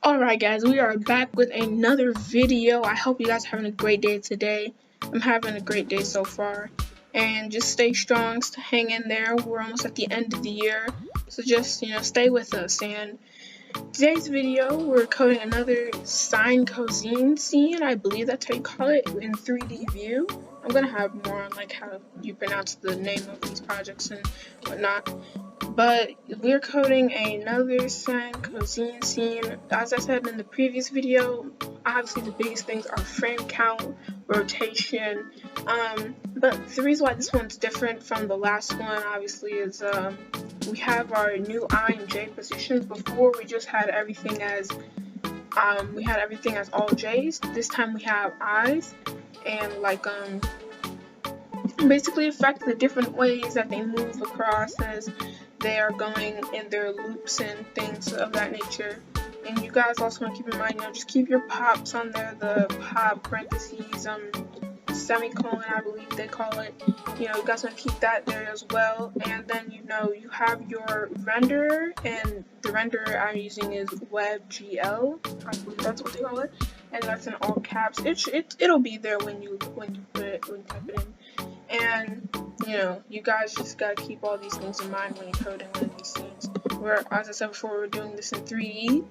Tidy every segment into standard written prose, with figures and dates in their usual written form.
Alright guys, we are back with another video. I hope you guys are having a great day today. I'm having a great day so far. And just stay strong, hang in there. We're almost at the end of the year. So just, stay with us. And today's video, we're coding another Sine Cosine scene. I believe that's how you call it in 3D view. I'm going to have more on like how you pronounce the name of these projects and whatnot. But we're coding another Sine Cosine scene. As I said in the previous video, obviously the biggest things are frame count, rotation. But the reason why this one's different from the last one, obviously, is we have our new I and J positions. Before we just had everything as all J's. This time we have I's and basically affect the different ways that they move across as they are going in their loops and things of that nature. And you guys also want to keep in mind, just keep your pops on there, the pop parentheses, semicolon, I believe they call it. You guys want to keep that there as well. And then, you have your renderer, and the renderer I'm using is WebGL. I believe that's what they call it. And that's in all caps. It'll be there when you type it in. And you guys just gotta keep all these things in mind when you're coding one of these scenes. As I said before, we're doing this in 3D.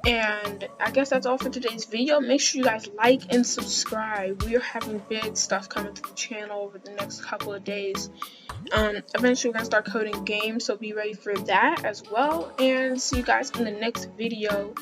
And I guess that's all for today's video. Make sure you guys like and subscribe. We are having big stuff coming to the channel over the next couple of days. Eventually we're gonna start coding games, so be ready for that as well. And see you guys in the next video.